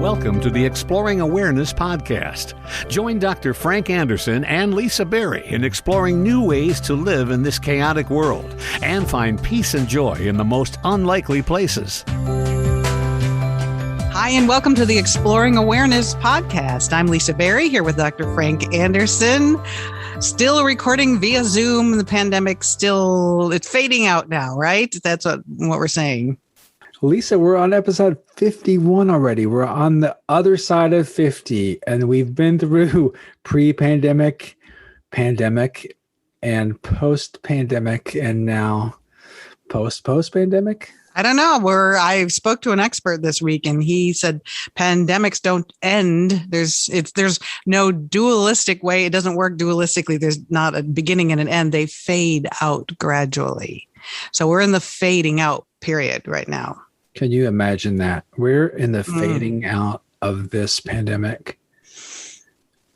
Welcome to the Exploring Awareness podcast. Join Dr. Frank Anderson and Lisa Berry in exploring new ways to live in this chaotic world and find peace and joy in the most unlikely places. Hi, and welcome to the Exploring Awareness podcast. I'm Lisa Berry here with Dr. Frank Anderson. Still recording via Zoom. The pandemic it's fading out now, right? That's what we're saying. Lisa, we're on episode 51 already. We're on the other side of 50, and we've been through pre-pandemic, pandemic, and post-pandemic, and now post-pandemic. I don't know. I spoke to an expert this week, and he said pandemics don't end. There's no dualistic way. It doesn't work dualistically. There's not a beginning and an end. They fade out gradually. So we're in the fading out period right now. Can you imagine that? We're in the fading out of this pandemic.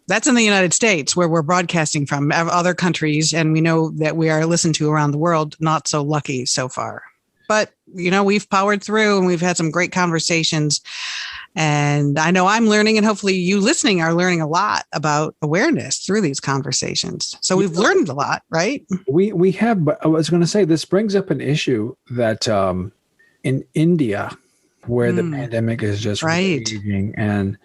That's in the United States, where we're broadcasting from. Other countries, and we know that we are listened to around the world, not so lucky so far. But, we've powered through, and we've had some great conversations. And I know I'm learning, and hopefully you listening are learning a lot about awareness through these conversations. So we've learned a lot, right? We have, but I was going to say, this brings up an issue that in India, where the pandemic is just raging, and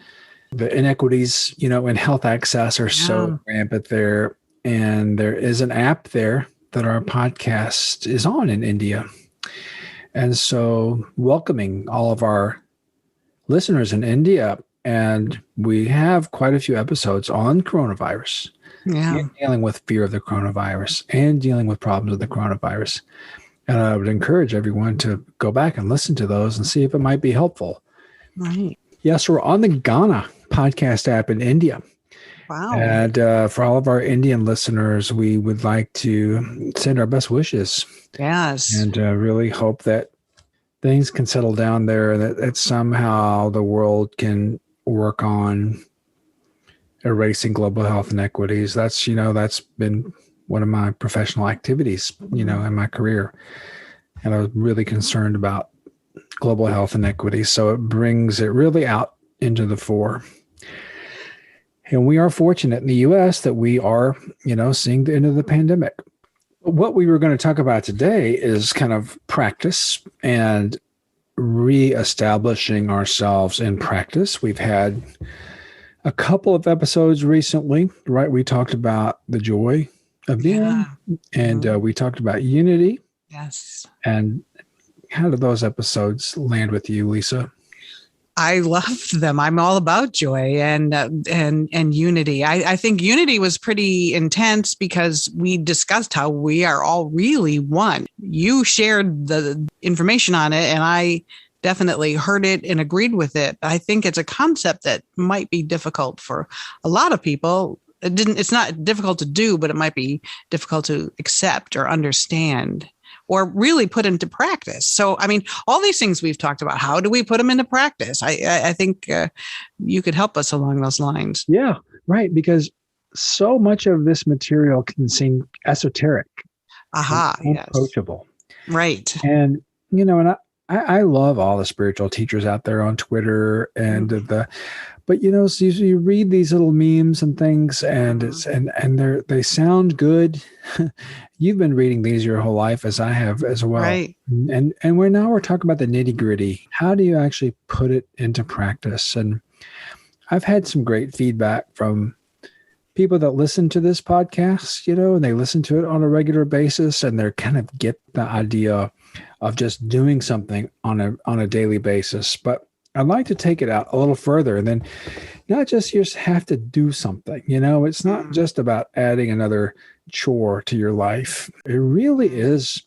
the inequities, in health access are so rampant there. And there is an app there that our podcast is on in India. And so welcoming all of our listeners in India. And we have quite a few episodes on coronavirus, and dealing with fear of the coronavirus and dealing with problems with the coronavirus. And I would encourage everyone to go back and listen to those and see if it might be helpful. Right. Yes, we're on the Ghana podcast app in India. Wow. And for all of our Indian listeners, we would like to send our best wishes. Yes. And really hope that things can settle down there, that somehow the world can work on erasing global health inequities. That's been one of my professional activities, in my career. And I was really concerned about global health inequities. So it brings it really out into the fore. And we are fortunate in the U.S. that we are, seeing the end of the pandemic. What we were going to talk about today is kind of practice and reestablishing ourselves in practice. We've had a couple of episodes recently, right? We talked about the joy of being, and we talked about unity. Yes. And how did those episodes land with you, Lisa? I loved them. I'm all about joy and unity. I think unity was pretty intense because we discussed how we are all really one. You shared the information on it, and I definitely heard it and agreed with it. I think it's a concept that might be difficult for a lot of people. It's not difficult to do, but it might be difficult to accept or understand, or really put into practice. So, all these things we've talked about, how do we put them into practice? I think you could help us along those lines. Yeah, right. Because so much of this material can seem esoteric, unapproachable. Yes. Right. And, I love all the spiritual teachers out there on Twitter and but so you read these little memes and things, and they sound good. You've been reading these your whole life, as I have as well. Right. And we're talking about the nitty gritty. How do you actually put it into practice? And I've had some great feedback from people that listen to this podcast, and they listen to it on a regular basis, and they're kind of get the idea of just doing something on a daily basis. But I'd like to take it out a little further, and then not just you just have to do something. It's not just about adding another chore to your life. It really is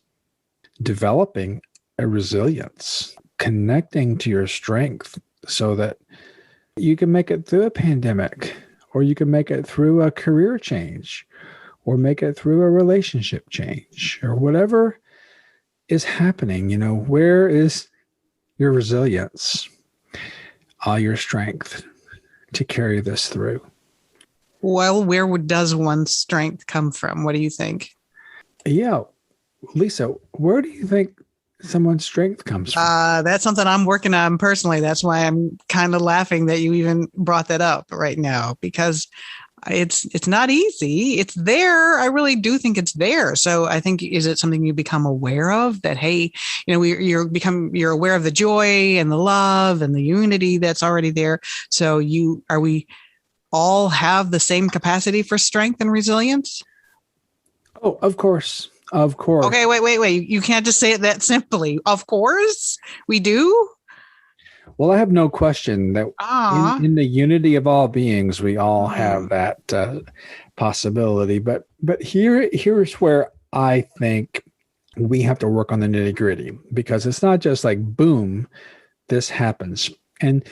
developing a resilience, connecting to your strength so that you can make it through a pandemic, or you can make it through a career change, or make it through a relationship change, or whatever is happening. Where is your resilience? Your strength to carry this through? Well, where does one's strength come from? What do you think? Yeah. Lisa, where do you think someone's strength comes from. That's something I'm working on personally. That's why I'm kind of laughing that you even brought that up right now, because it's not easy. It's there. I really do think it's there. So I think, is it something you become aware of, that, hey, you're aware of the joy and the love and the unity that's already there. So we all have the same capacity for strength and resilience? Oh, of course. Of course. Okay, wait. You can't just say it that simply. Of course we do. Well, I have no question that in the unity of all beings, we all have that possibility. But here's where I think we have to work on the nitty gritty, because it's not just like, boom, this happens. And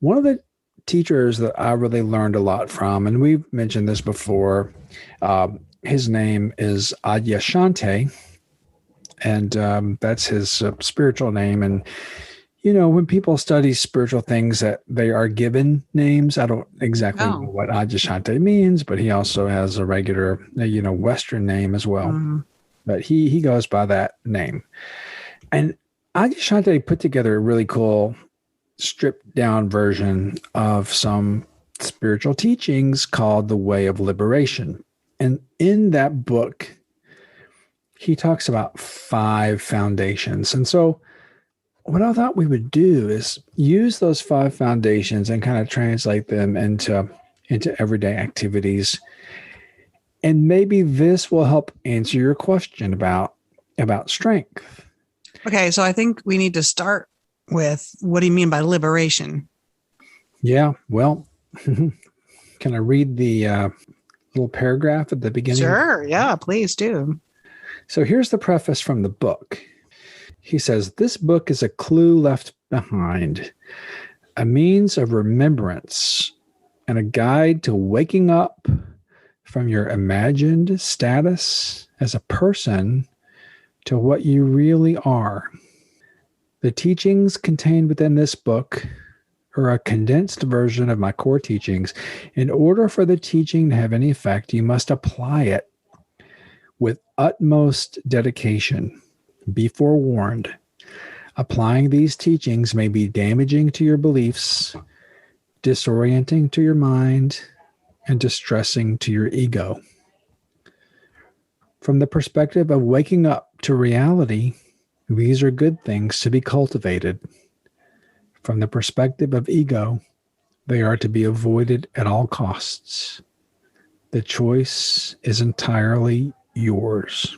one of the teachers that I really learned a lot from, and we've mentioned this before, his name is Adyashanti, and that's his spiritual name. And when people study spiritual things, that they are given names. I don't exactly know what Adyashanti means, but he also has a regular, Western name as well. Mm-hmm. But he goes by that name. And Adyashanti put together a really cool stripped down version of some spiritual teachings called The Way of Liberation. And in that book, he talks about 5 foundations. And so what I thought we would do is use those 5 foundations and kind of translate them into everyday activities. And maybe this will help answer your question about strength. Okay, so I think we need to start with, what do you mean by liberation? Yeah, well, can I read the little paragraph at the beginning? Sure, yeah, please do. So here's the preface from the book. He says, this book is a clue left behind, a means of remembrance, and a guide to waking up from your imagined status as a person to what you really are. The teachings contained within this book are a condensed version of my core teachings. In order for the teaching to have any effect, you must apply it with utmost dedication. Be forewarned. Applying these teachings may be damaging to your beliefs, disorienting to your mind, and distressing to your ego. From the perspective of waking up to reality, these are good things to be cultivated. From the perspective of ego, they are to be avoided at all costs. The choice is entirely yours.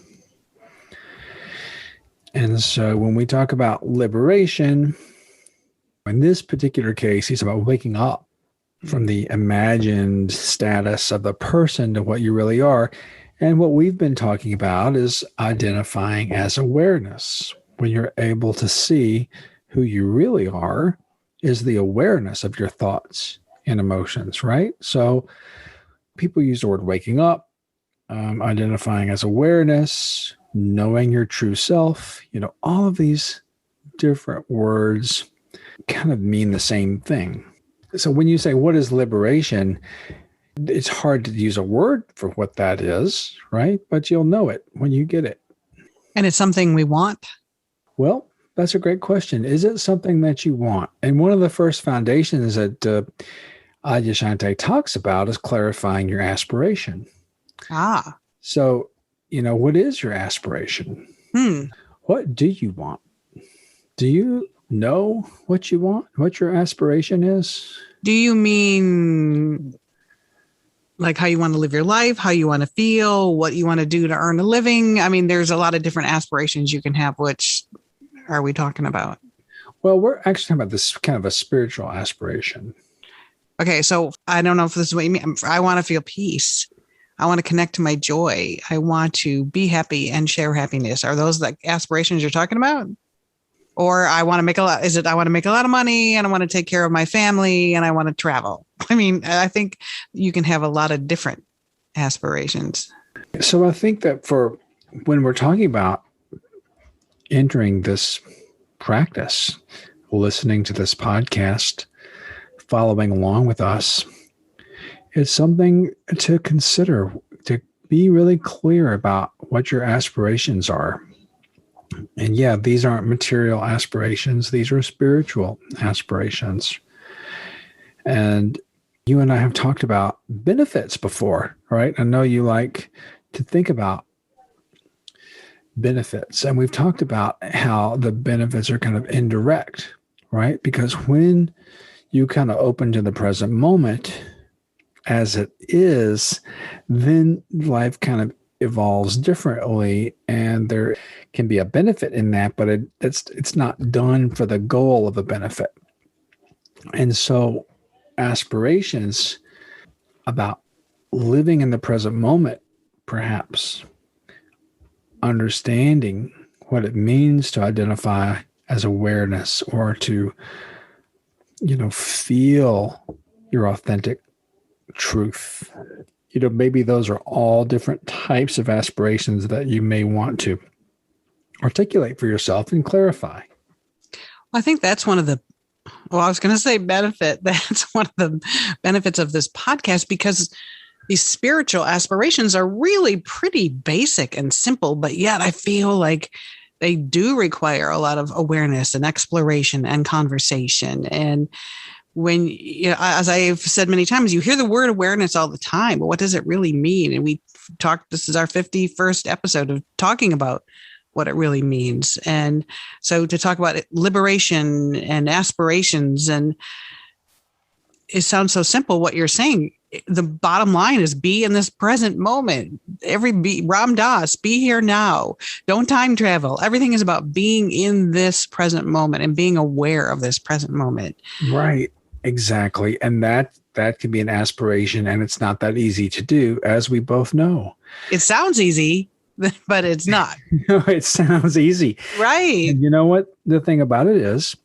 And so when we talk about liberation, in this particular case, he's about waking up from the imagined status of the person to what you really are. And what we've been talking about is identifying as awareness. When you're able to see who you really are, is the awareness of your thoughts and emotions, right? So people use the word waking up, identifying as awareness, knowing your true self. All of these different words kind of mean the same thing. So when you say, what is liberation? It's hard to use a word for what that is, right? But you'll know it when you get it. And it's something we want? Well, that's a great question. Is it something that you want? And one of the first foundations that Adyashanti talks about is clarifying your aspiration. So, what is your aspiration? What do you want? Do you know what you want? What your aspiration is? Do you mean like how you want to live your life, how you want to feel, what you want to do to earn a living? I mean, there's a lot of different aspirations you can have. Which are we talking about? Well, we're actually talking about this kind of a spiritual aspiration. Okay, so I don't know if this is what you mean. I want to feel peace. I want to connect to my joy. I want to be happy and share happiness. Are those like aspirations you're talking about? Or I want to make a lot. Is it I want to make a lot of money and I want to take care of my family and I want to travel? I mean, I think you can have a lot of different aspirations. So I think that for when we're talking about entering this practice, listening to this podcast, following along with us, it's something to consider, to be really clear about what your aspirations are. And yeah, these aren't material aspirations. These are spiritual aspirations. And you and I have talked about benefits before, right? I know you like to think about benefits. And we've talked about how the benefits are kind of indirect, right? Because when you kind of open to the present moment as it is, then life kind of evolves differently, and there can be a benefit in that, but it's not done for the goal of a benefit. And so aspirations about living in the present moment, perhaps understanding what it means to identify as awareness, or to, feel your authentic truth. Maybe those are all different types of aspirations that you may want to articulate for yourself and clarify. I think that's one of the, I was going to say benefit. That's one of the benefits of this podcast, because these spiritual aspirations are really pretty basic and simple, but yet I feel like they do require a lot of awareness and exploration and conversation. And when, as I've said many times, you hear the word awareness all the time, but what does it really mean? And this is our 51st episode of talking about what it really means. And so to talk about liberation and aspirations, and it sounds so simple what you're saying. The bottom line is be in this present moment. Ram Dass, be here now. Don't time travel. Everything is about being in this present moment and being aware of this present moment. Right. Exactly. And that can be an aspiration, and it's not that easy to do, as we both know. It sounds easy, but it's not. No, it sounds easy. Right. And you know what the thing about it is?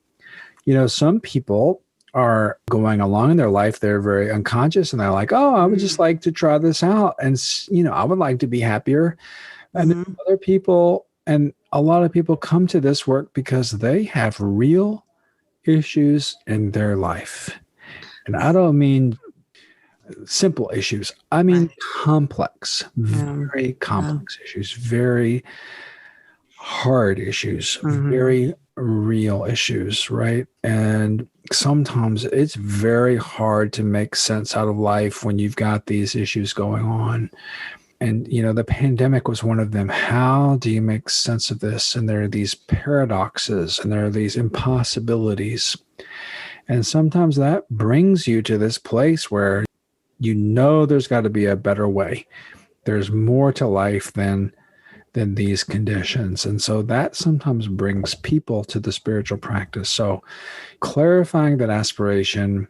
Some people are going along in their life, they're very unconscious, and they're like, oh, I would just like to try this out. And, I would like to be happier. And then other people, and a lot of people come to this work because they have real issues in their life. And I don't mean simple issues. I mean complex, very complex issues, very hard issues, very real issues, right? And sometimes it's very hard to make sense out of life when you've got these issues going on. And, the pandemic was one of them. How do you make sense of this? And there are these paradoxes, and there are these impossibilities. And sometimes that brings you to this place where there's got to be a better way. There's more to life than these conditions. And so that sometimes brings people to the spiritual practice. So clarifying that aspiration,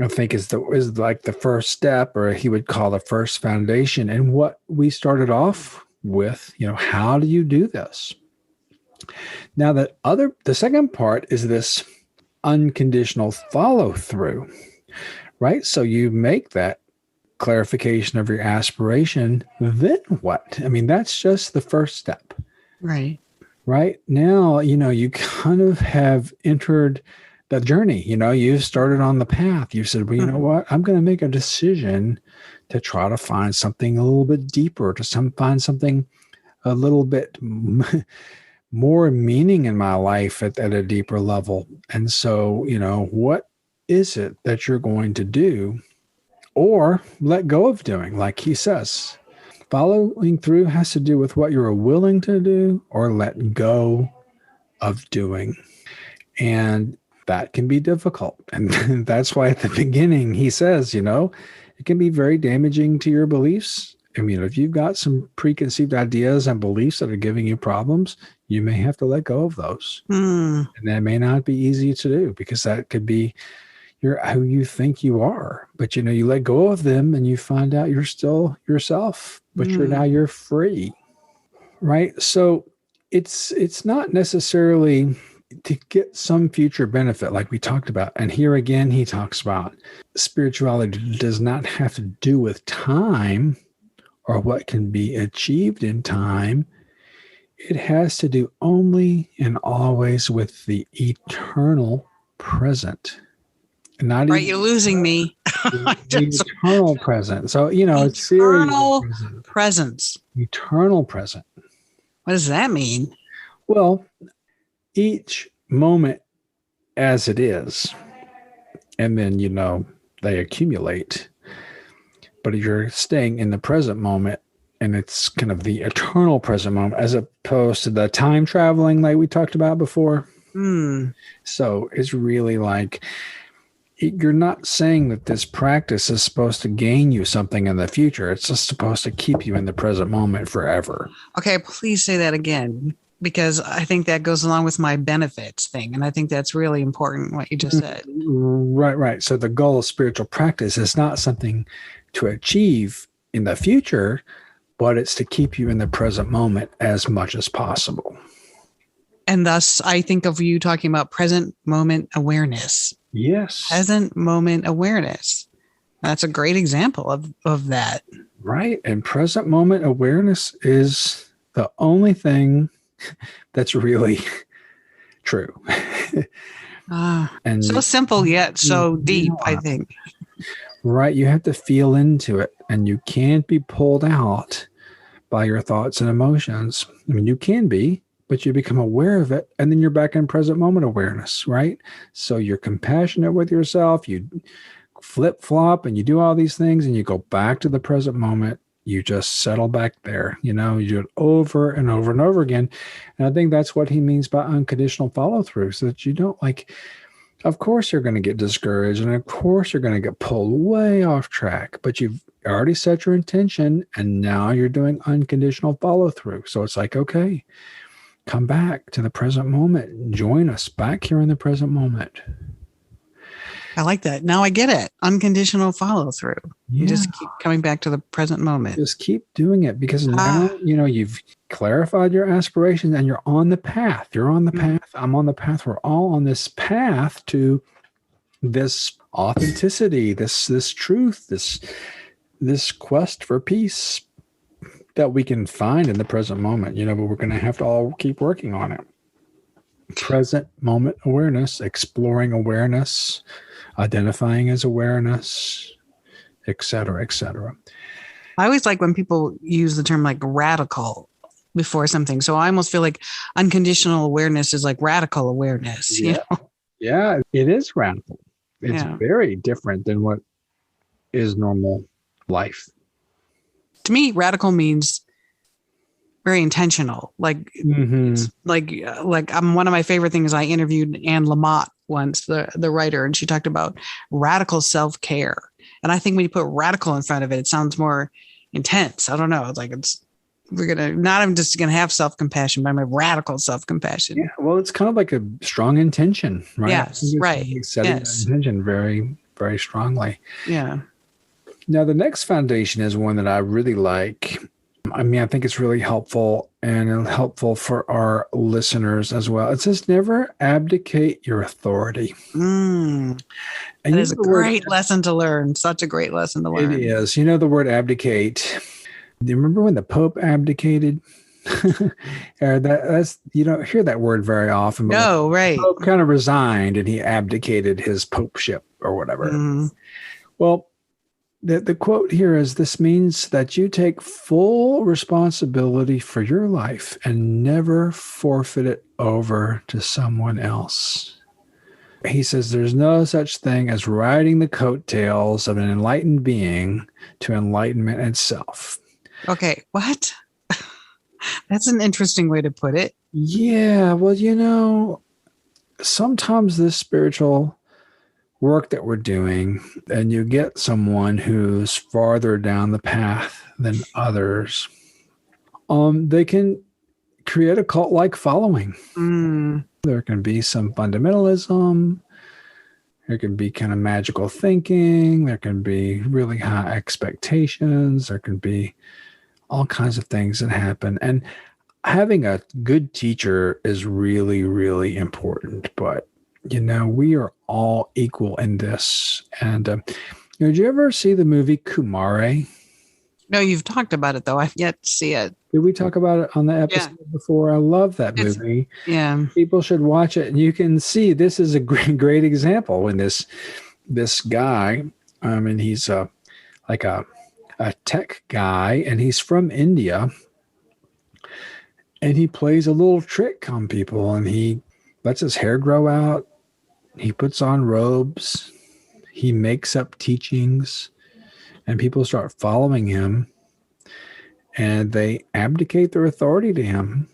I think, is like the first step, or he would call the first foundation. And what we started off with, how do you do this? Now the second part is this unconditional follow through, right? So you make that clarification of your aspiration, then what? I mean, that's just the first step. Right. Right now, you kind of have entered the journey. You've started on the path. You said, well, you know what? I'm going to make a decision to try to find something a little bit deeper, find something a little bit more meaning in my life at a deeper level. And so, what is it that you're going to do or let go of doing? Like he says, following through has to do with what you're willing to do or let go of doing. And that can be difficult. And that's why at the beginning he says, it can be very damaging to your beliefs. I mean, if you've got some preconceived ideas and beliefs that are giving you problems, you may have to let go of those. And that may not be easy to do, because that could be who you think you are. But, you let go of them and you find out you're still yourself, but you're free. Right. So it's not necessarily to get some future benefit like we talked about. And here again, he talks about spirituality does not have to do with time or what can be achieved in time. It has to do only and always with the eternal present. Not right, you're losing me. The eternal present. So, it's eternal presence. Eternal present. What does that mean? Well, each moment as it is, and then, they accumulate, but you're staying in the present moment, and it's kind of the eternal present moment as opposed to the time traveling like we talked about before. So it's really like, you're not saying that this practice is supposed to gain you something in the future. It's just supposed to keep you in the present moment forever. Okay, please say that again, because I think that goes along with my benefits thing. And I think that's really important, what you just said. Right. So the goal of spiritual practice is not something to achieve in the future, but it's to keep you in the present moment as much as possible. And thus, I think of you talking about present moment awareness. Yes. Present moment awareness. That's a great example of that. Right. And present moment awareness is the only thing that's really true. And so simple yet so deep, I think. Right. You have to feel into it, and you can't be pulled out by your thoughts and emotions. I mean, you can be, but you become aware of it, and then you're back in present moment awareness, right? So you're compassionate with yourself. You flip flop and you do all these things, and you go back to the present moment. You just settle back there. You do it over and over and over again. And I think that's what he means by unconditional follow through, so that you don't of course you're going to get discouraged, and of course you're going to get pulled way off track, but you've already set your intention, and now you're doing unconditional follow through. So it's like, okay, come back to the present moment. Join us back here in the present moment. I like that. Now I get it. Unconditional follow through. Yeah. You just keep coming back to the present moment. Just keep doing it, because now, you've clarified your aspirations, and you're on the path. You're on the path. I'm on the path. We're all on this path to this authenticity, this truth, this quest for peace that we can find in the present moment, but we're going to have to all keep working on it. Present moment awareness, exploring awareness, identifying as awareness, et cetera, et cetera. I always like when people use the term like radical before something. So I almost feel like unconditional awareness is like radical awareness. Yeah, yeah, it is radical. It's very different than what is normal life. To me, radical means very intentional. Like, it's like one of my favorite things. I interviewed Anne Lamott once, the writer, and she talked about radical self-care. And I think when you put radical in front of it, it sounds more intense. I don't know. It's like I'm just gonna have self-compassion, but I'm a radical self-compassion. Yeah. Well, it's kind of like a strong intention, right? Yes. Right. Setting that intention very, very strongly. Yeah. Now, the next foundation is one that I really like. I mean, I think it's really helpful, and helpful for our listeners as well. It says, never abdicate your authority. And that is a great lesson to learn. Such a great lesson to learn. It is. The word abdicate. Do you remember when the Pope abdicated? That's you don't hear that word very often. But no, right. The Pope kind of resigned, and he abdicated his popeship or whatever. Well, the quote here is, this means that you take full responsibility for your life and never forfeit it over to someone else. He says there's no such thing as riding the coattails of an enlightened being to enlightenment itself. Okay, what? That's an interesting way to put it. Yeah, well, sometimes this spiritual work that we're doing, and you get someone who's farther down the path than others, they can create a cult-like following. There can be some fundamentalism. There can be kind of magical thinking. There can be really high expectations. There can be all kinds of things that happen. And having a good teacher is really, really important. But, we are all equal in this. And did you ever see the movie Kumare? No, you've talked about it, though. I've yet to see it. Did we talk about it on the episode before? I love that movie. People should watch it. And you can see this is a great example when this guy, and he's like a tech guy, and he's from India. And he plays a little trick on people, and he lets his hair grow out. He puts on robes. He makes up teachings, and people start following him, and they abdicate their authority to him.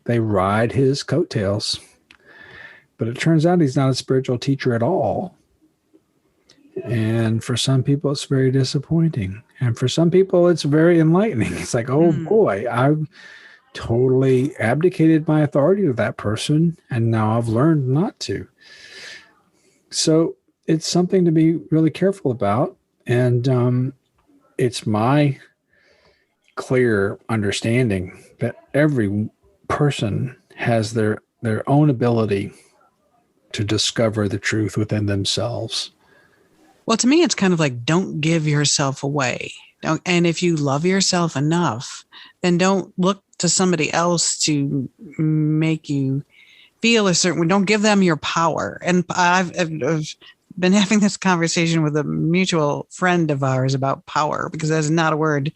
They ride his coattails. But it turns out he's not a spiritual teacher at all. And for some people, it's very disappointing. And for some people, it's very enlightening. It's like, oh boy, I've totally abdicated my authority to that person, and now I've learned not to. So it's something to be really careful about. And it's my clear understanding that every person has their own ability to discover the truth within themselves. Well, to me, it's kind of like, don't give yourself away. And if you love yourself enough, then don't look to somebody else to make you feel a certain way. Don't give them your power. And I've been having this conversation with a mutual friend of ours about power, because that's not a word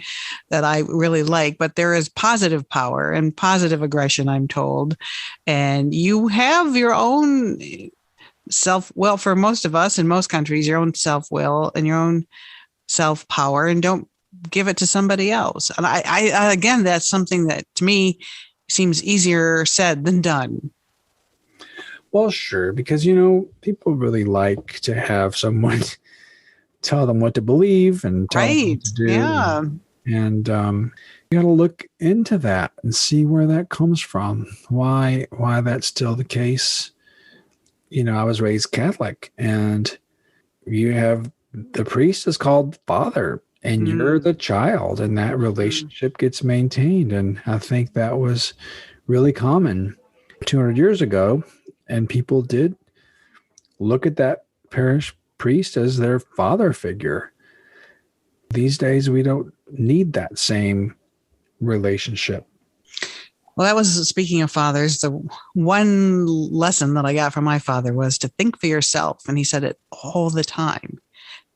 that I really like, but there is positive power and positive aggression, I'm told. And you have your own self-will, for most of us in most countries, your own self-will and your own self-power, and don't give it to somebody else. And I again, that's something that to me seems easier said than done. Well, sure, because, people really like to have someone tell them what to believe and tell them what to do. Yeah. And you got to look into that and see where that comes from, why that's still the case. I was raised Catholic, and you have the priest is called father, and you're the child, and that relationship gets maintained. And I think that was really common 200 years ago. And people did look at that parish priest as their father figure. These days, we don't need that same relationship. Well, that was, speaking of fathers, the one lesson that I got from my father was to think for yourself. And he said it all the time.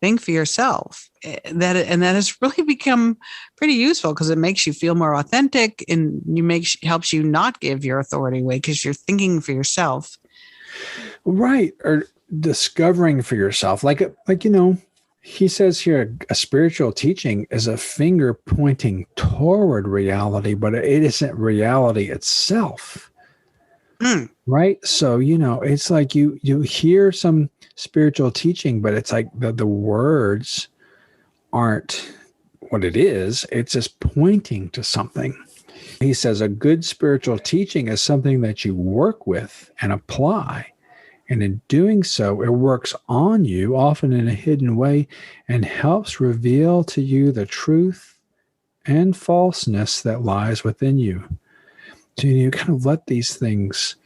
Think for yourself. That has really become pretty useful, because it makes you feel more authentic, and helps you not give your authority away because you're thinking for yourself. Right. Or discovering for yourself. Like, he says here, a spiritual teaching is a finger pointing toward reality, but it isn't reality itself. Right. So, it's like you hear some spiritual teaching, but it's like the words aren't what it is. It's just pointing to something. He says a good spiritual teaching is something that you work with and apply. And in doing so, it works on you, often in a hidden way, and helps reveal to you the truth and falseness that lies within you. So you kind of let these things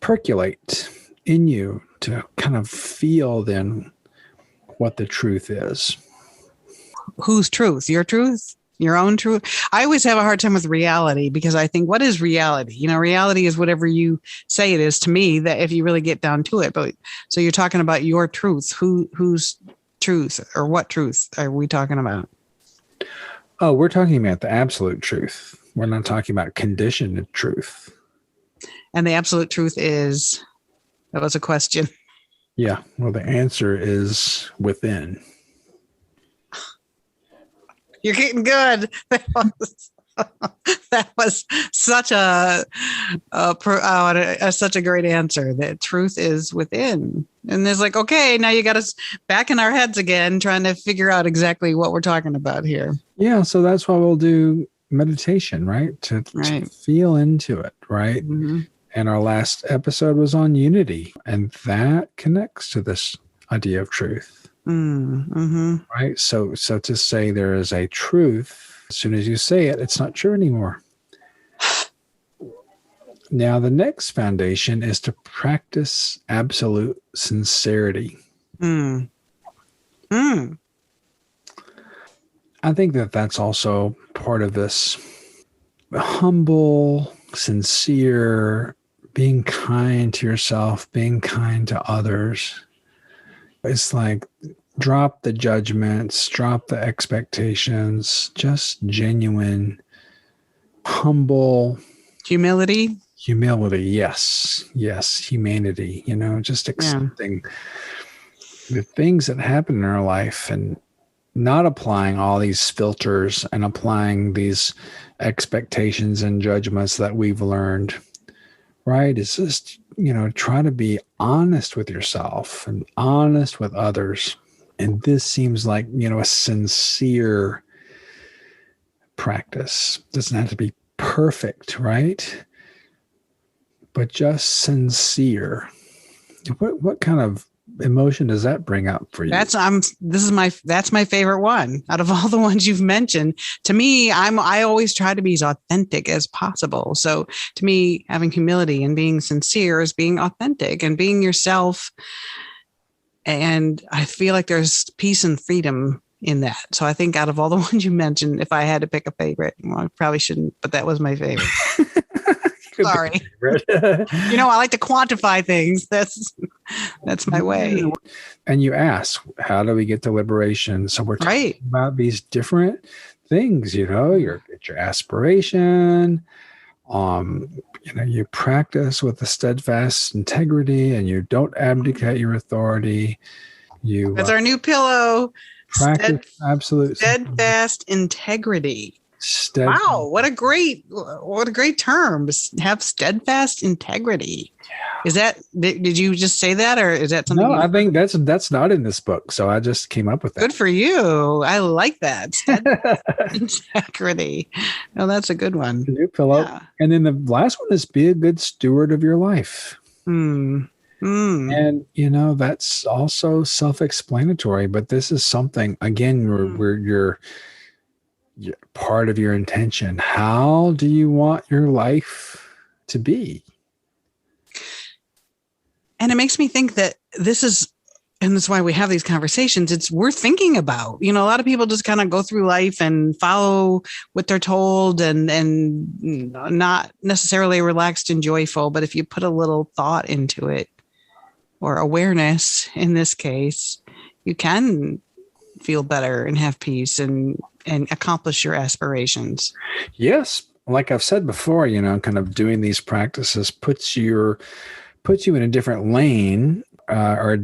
percolate in you to kind of feel then what the truth is. Whose truth? Your truth? Your own truth? I always have a hard time with reality, because I think, what is reality? Reality is whatever you say it is to me, that if you really get down to it. But so you're talking about your truth. Whose truth, or what truth are we talking about? Oh, we're talking about the absolute truth. We're not talking about conditioned truth. And the absolute truth is, that was a question. Yeah. Well, the answer is within. You're getting good. That was such such a great answer. That truth is within. And there's like, okay, now you got us back in our heads again, trying to figure out exactly what we're talking about here. Yeah. So that's why we'll do meditation, right? To feel into it, right? Mm-hmm. And our last episode was on unity, and that connects to this idea of truth. Mm-hmm. Right. So to say there is a truth, as soon as you say it, it's not true anymore. Now, the next foundation is to practice absolute sincerity. I think that's also part of this humble, sincere, being kind to yourself, being kind to others. It's like, drop the judgments, drop the expectations, just genuine, humble. Humility. Yes. Humanity, just Yeah. accepting the things that happen in our life and not applying all these filters and applying these expectations and judgments that we've learned, right? It's just, try to be honest with yourself and honest with others. And this seems like, a sincere practice. It doesn't have to be perfect, right? But just sincere. What kind of emotion does that bring up for you? That's my favorite one out of all the ones you've mentioned. To me, I always try to be as authentic as possible. So to me, having humility and being sincere is being authentic and being yourself. And I feel like there's peace and freedom in that. So I think out of all the ones you mentioned, if I had to pick a favorite, well, I probably shouldn't, but that was my favorite. Sorry. I like to quantify things. That's my way. And you ask, how do we get to liberation? So we're talking about these different things, your aspiration, you practice with a steadfast integrity and you don't abdicate your authority. That's our new pillow. Practice absolute steadfast integrity. Wow, what a great term. Have steadfast integrity. Yeah. Is that, did you just say that, or is that something? No, I think that's not in this book. So I just came up with that. Good for you. I like that. Steadfast integrity. Oh, that's a good one. New pillow. Yeah. And then the last one is be a good steward of your life. And, that's also self-explanatory, but this is something, again, where you're part of your intention. How do you want your life to be? And it makes me think that this is, and that's why we have these conversations, it's worth thinking about. A lot of people just kind of go through life and follow what they're told and not necessarily relaxed and joyful. But if you put a little thought into it, or awareness in this case, you can feel better and have peace and accomplish your aspirations. Yes. Like I've said before, kind of doing these practices puts you in a different lane, or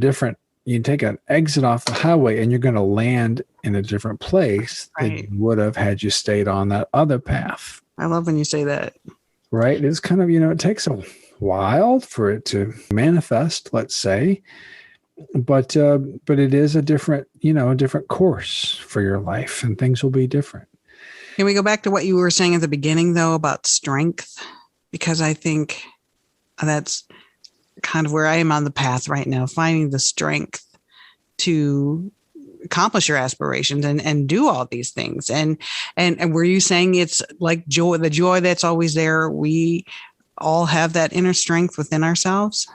you take an exit off the highway and you're going to land in a different place than you would have had you stayed on that other path. I love when you say that. Right. It's kind of, it takes a while for it to manifest, let's say. But it is a different course for your life, and things will be different. Can we go back to what you were saying at the beginning, though, about strength? Because I think that's kind of where I am on the path right now, finding the strength to accomplish your aspirations and do all these things. And were you saying it's like joy, the joy that's always there? We all have that inner strength within ourselves.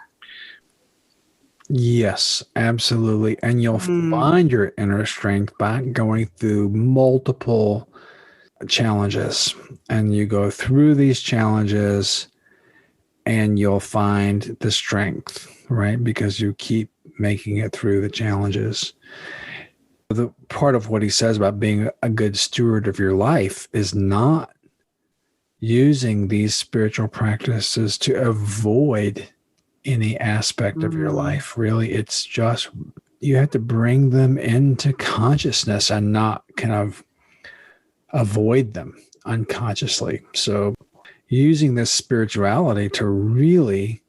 Yes, absolutely. And you'll find your inner strength by going through multiple challenges. And you go through these challenges and you'll find the strength, right? Because you keep making it through the challenges. The part of what he says about being a good steward of your life is not using these spiritual practices to avoid any aspect of your life. Really, it's just you have to bring them into consciousness and not kind of avoid them unconsciously. So using this spirituality to really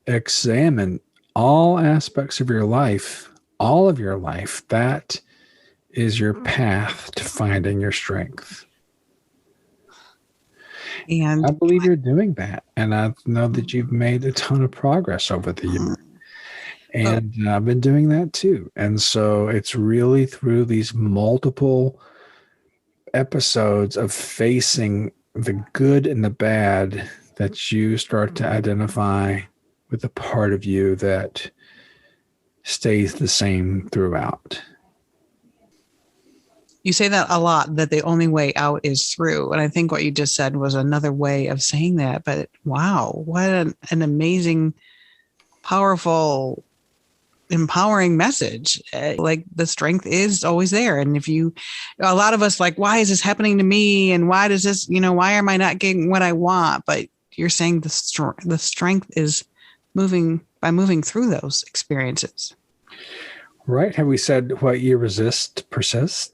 examine all aspects of your life, all of your life, that is your path to finding your strength. And I believe you're doing that. And I know that you've made a ton of progress over the years. And I've been doing that too. And so it's really through these multiple episodes of facing the good and the bad that you start to identify with a part of you that stays the same throughout. You say that a lot, that the only way out is through. And I think what you just said was another way of saying that. But wow, what an amazing, powerful empowering message. Like the strength is always there. And a lot of us like, why is this happening to me? And why does this, why am I not getting what I want? But you're saying the strength is moving through those experiences. Right. Have we said what you resist persists?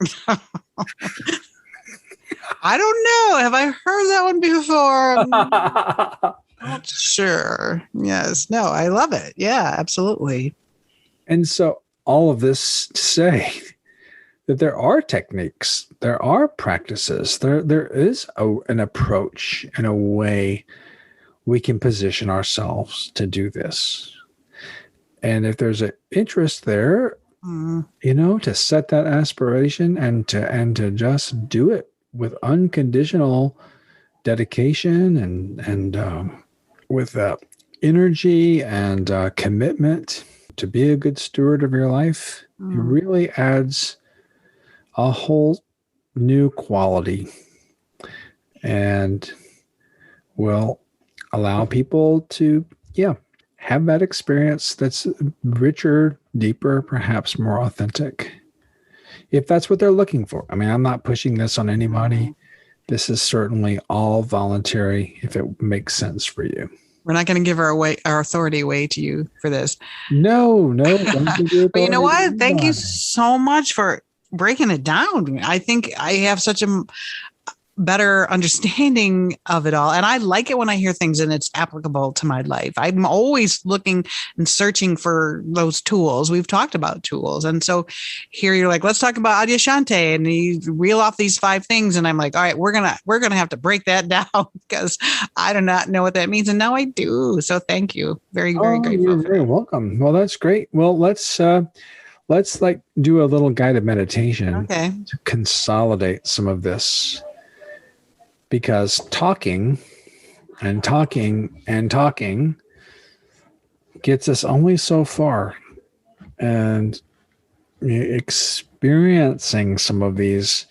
I don't know. Have I heard that one before? Not sure. Yes. No, I love it. Yeah, absolutely. And so all of this to say that there are techniques, there are practices, there is an approach and a way we can position ourselves to do this. And if there's an interest there, to set that aspiration and to just do it with unconditional dedication and with energy and commitment to be a good steward of your life, it really adds a whole new quality and will allow people to, have that experience that's richer, deeper, perhaps more authentic, if that's what they're looking for. I mean, I'm not pushing this on anybody. This is certainly all voluntary if it makes sense for you. We're not going to give our authority away to you for this. No. But you know what? Thank you so much for breaking it down. I think I have such a better understanding of it all. And I like it when I hear things and it's applicable to my life. I'm always looking and searching for those tools. We've talked about tools. And so here you're like, let's talk about Adyashanti, and you reel off these 5 things. And I'm like, all right, we're going to have to break that down because I do not know what that means. And now I do. So thank you. Very, very grateful. You're very welcome. Well, that's great. Well, let's like do a little guided meditation to consolidate some of this. Because talking and talking and talking gets us only so far. And experiencing some of these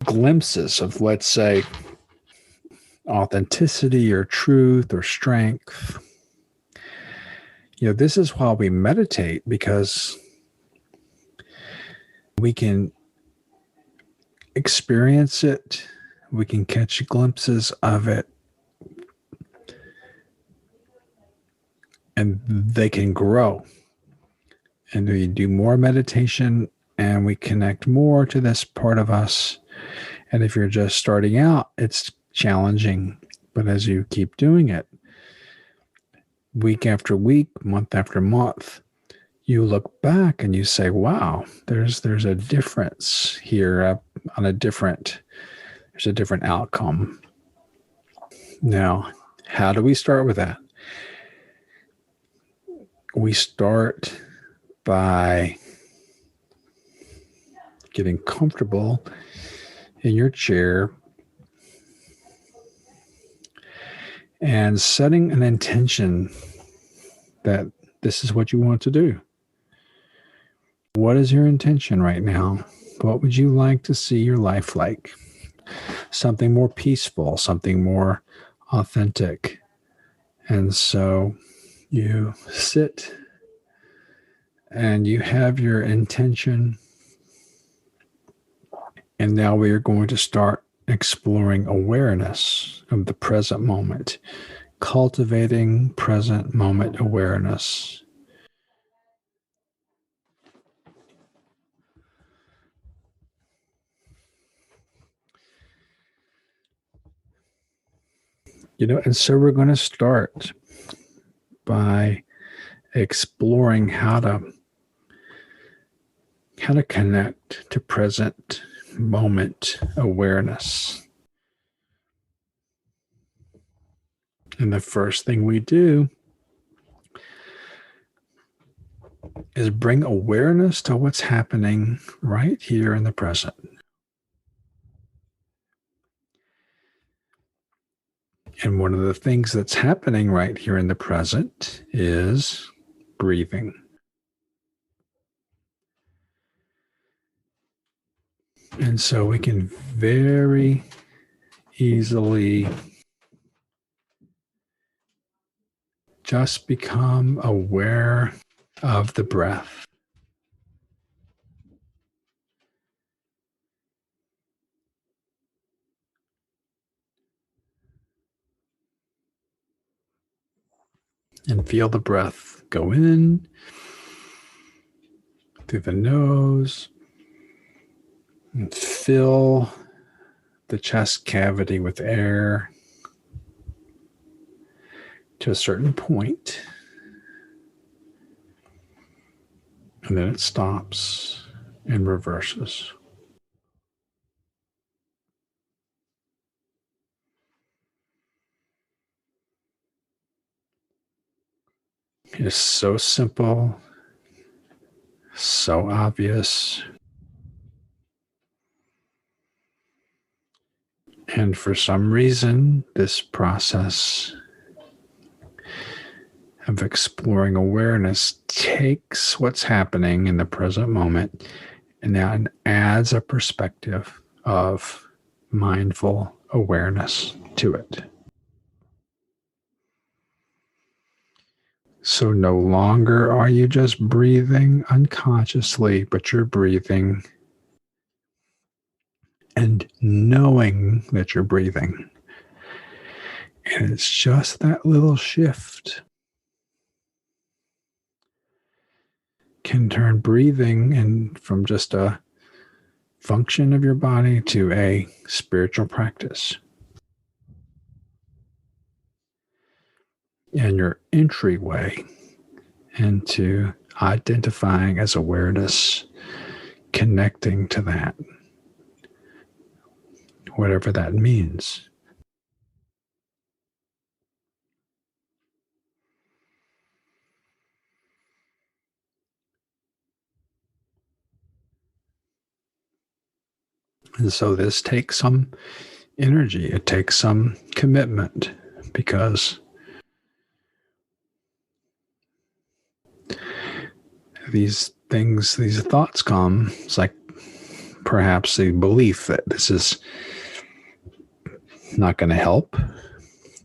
glimpses of, let's say, authenticity or truth or strength. This is why we meditate, because we can experience it, we can catch glimpses of it, and they can grow. And we do more meditation and we connect more to this part of us. And if you're just starting out, it's challenging. But as you keep doing it, week after week, month after month, you look back and you say, wow, there's a difference here there's a different outcome. Now, how do we start with that? We start by getting comfortable in your chair and setting an intention that this is what you want to do. What is your intention right now? What would you like to see your life like? Something more peaceful, something more authentic. And so you sit and you have your intention. And now we are going to start exploring awareness of the present moment, cultivating present moment awareness. And so we're going to start by exploring how to connect to present moment awareness. And the first thing we do is bring awareness to what's happening right here in the present. And one of the things that's happening right here in the present is breathing. And so we can very easily just become aware of the breath. And feel the breath go in through the nose and fill the chest cavity with air to a certain point. And then it stops and reverses. It is so simple, so obvious. And for some reason, this process of exploring awareness takes what's happening in the present moment and then adds a perspective of mindful awareness to it. So no longer are you just breathing unconsciously, but you're breathing and knowing that you're breathing. And it's just that little shift can turn breathing and from just a function of your body to a spiritual practice. And your entryway into identifying as awareness, connecting to that, whatever that means. And so this takes some energy, it takes some commitment, because these things, these thoughts come. It's like perhaps the belief that this is not going to help.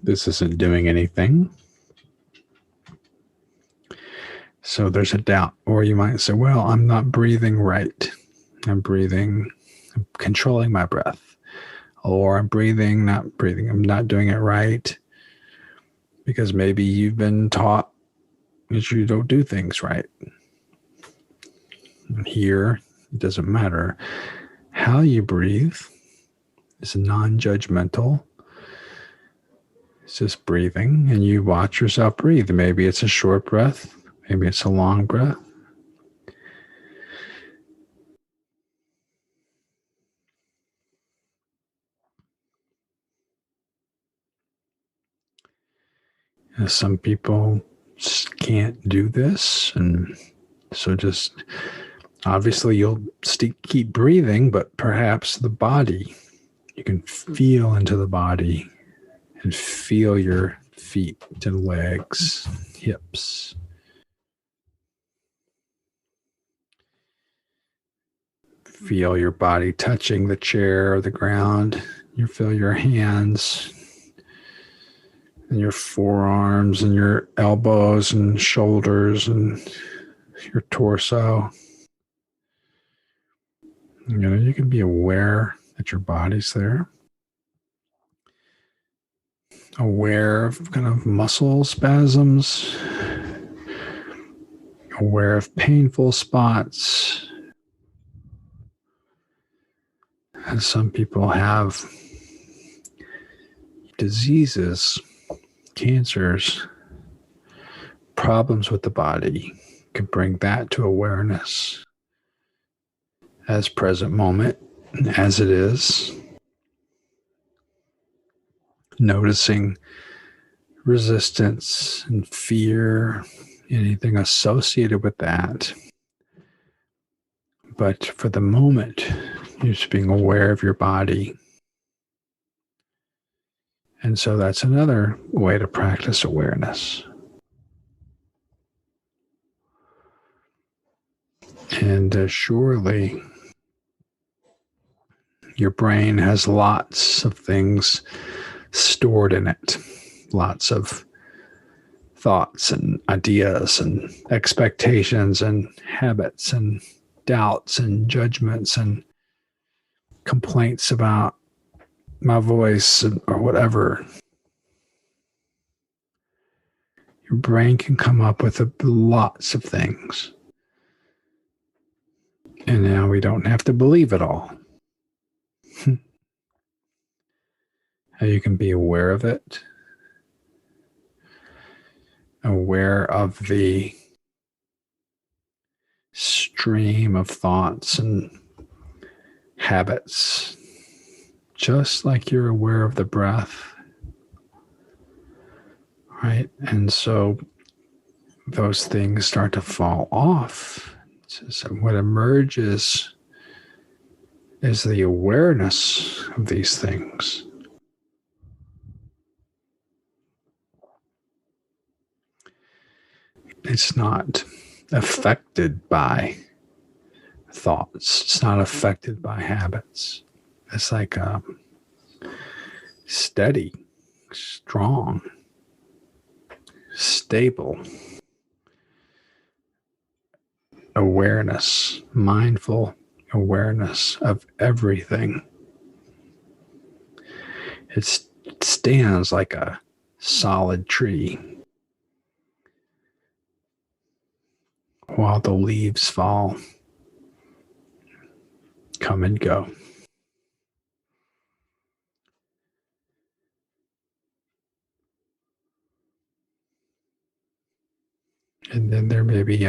This isn't doing anything. So there's a doubt. Or you might say, well, I'm not breathing right. I'm controlling my breath. Or I'm I'm not doing it right. Because maybe you've been taught that you don't do things right. Here, it doesn't matter. How you breathe is non-judgmental. It's just breathing, and you watch yourself breathe. Maybe it's a short breath. Maybe it's a long breath. And some people just can't do this, and so just obviously you'll keep breathing, but perhaps the body, you can feel into the body and feel your feet and legs, hips. Feel your body touching the chair or the ground. You feel your hands and your forearms and your elbows and shoulders and your torso. You can be aware that your body's there. Aware of kind of muscle spasms. Aware of painful spots. And some people have diseases, cancers, problems with the body. Can bring that to awareness as present moment, as it is. Noticing resistance and fear, anything associated with that. But for the moment, you're just being aware of your body. And so that's another way to practice awareness. And surely your brain has lots of things stored in it, lots of thoughts and ideas and expectations and habits and doubts and judgments and complaints about my voice or whatever. Your brain can come up with lots of things. And now we don't have to believe it all. You can be aware of it, aware of the stream of thoughts and habits, just like you're aware of the breath, right? And so those things start to fall off. So what emerges is the awareness of these things. It's not affected by thoughts. It's not affected by habits. It's like steady, strong, stable awareness, mindful awareness of everything. It stands like a solid tree while the leaves fall, come and go. And then there may be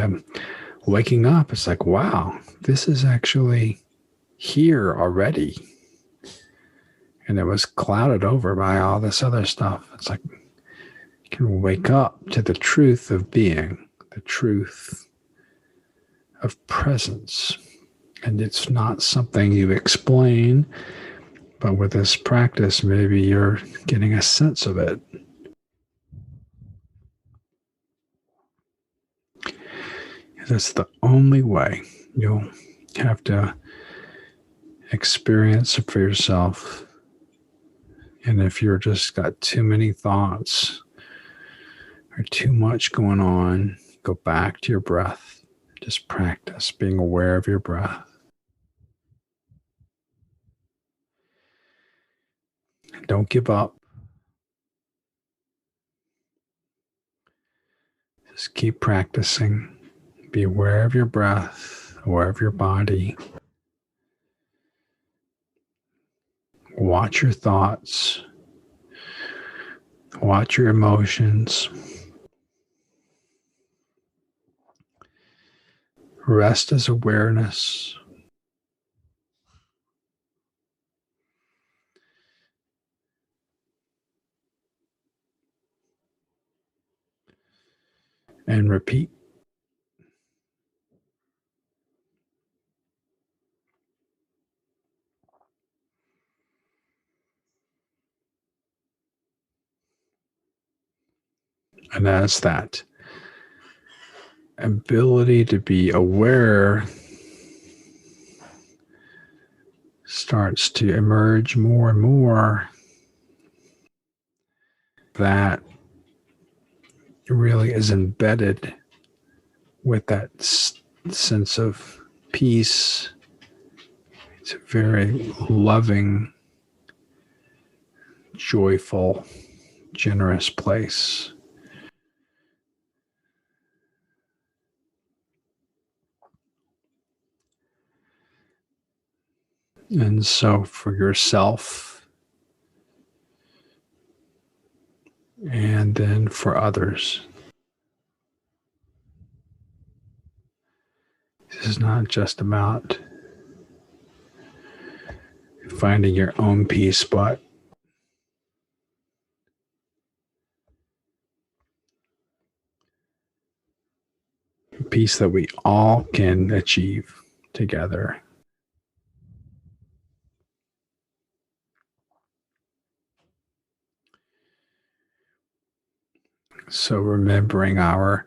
waking up. It's like, wow, this is actually here already. And it was clouded over by all this other stuff. It's like you can wake up to the truth of being, the truth of presence. And it's not something you explain, but with this practice, maybe you're getting a sense of it. That's the only way. You'll have to experience it for yourself. And if you're just got too many thoughts or too much going on, go back to your breath. Just practice being aware of your breath. Don't give up. Just keep practicing. Be aware of your breath, aware of your body. Watch your thoughts. Watch your emotions. Rest as awareness. And repeat. And as that ability to be aware starts to emerge more and more, that really is embedded with that sense of peace. It's a very loving, joyful, generous place. And so for yourself, and then for others, this is not just about finding your own peace, but peace that we all can achieve together. So remembering our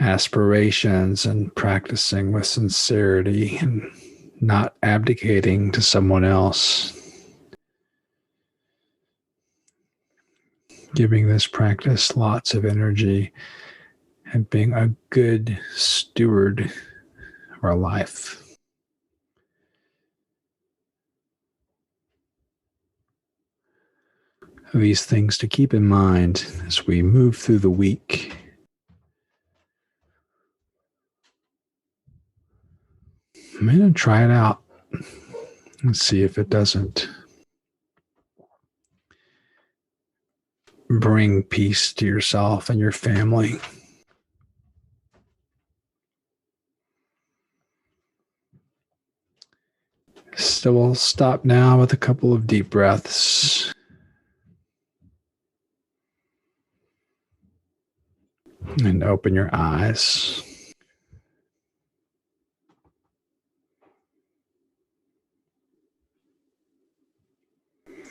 aspirations and practicing with sincerity and not abdicating to someone else, giving this practice lots of energy and being a good steward of our life. These things to keep in mind as we move through the week. I'm going to try it out and see if it doesn't bring peace to yourself and your family. So we'll stop now with a couple of deep breaths. And open your eyes.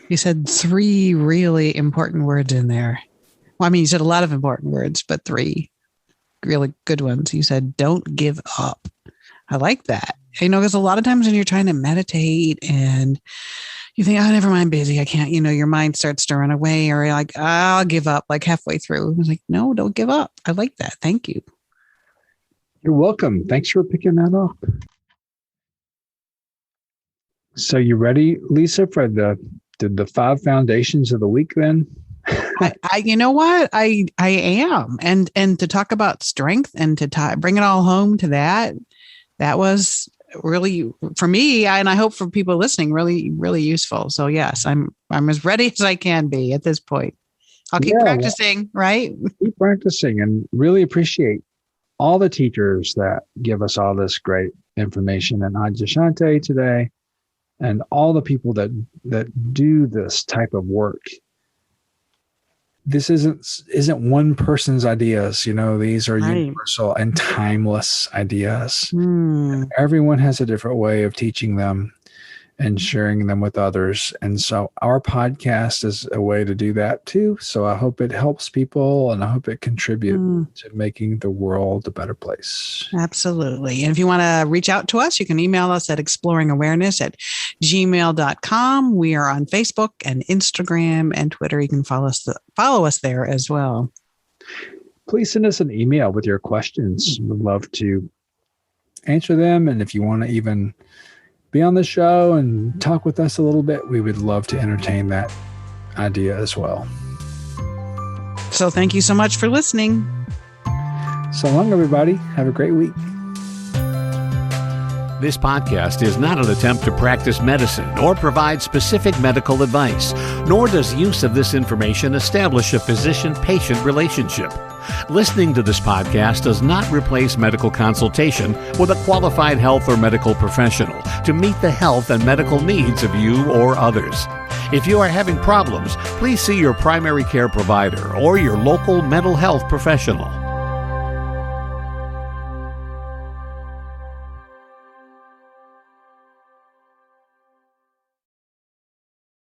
You said 3 really important words in there. Well, I mean, you said a lot of important words, but 3 really good ones. You said, don't give up. I like that. Because a lot of times when you're trying to meditate and you think, oh, never mind, busy, I can't, your mind starts to run away, or like, I'll give up like halfway through. I was like, no, don't give up. I like that. Thank you. You're welcome. Thanks for picking that up. So you ready, Lisa, for the 5 foundations of the week then? You know what? I am. And to talk about strength and to bring it all home to that was really, for me, and I hope for people listening, really, really useful. So yes, I'm as ready as I can be at this point. I'll keep practicing, right? Keep practicing, and really appreciate all the teachers that give us all this great information in Adyashanti today, and all the people that do this type of work. This isn't one person's ideas, these are universal and timeless ideas. Everyone has a different way of teaching them and sharing them with others. And so our podcast is a way to do that too. So I hope it helps people, and I hope it contributes to making the world a better place. Absolutely. And if you want to reach out to us, you can email us at exploringawareness@gmail.com. We are on Facebook and Instagram and Twitter. You can follow us there as well. Please send us an email with your questions. We'd love to answer them. And if you want to even be on the show and talk with us a little bit, we would love to entertain that idea as well. So thank you so much for listening. So long, everybody. Have a great week. This podcast is not an attempt to practice medicine or provide specific medical advice, nor does use of this information establish a physician-patient relationship. Listening to this podcast does not replace medical consultation with a qualified health or medical professional to meet the health and medical needs of you or others. If you are having problems, please see your primary care provider or your local mental health professional.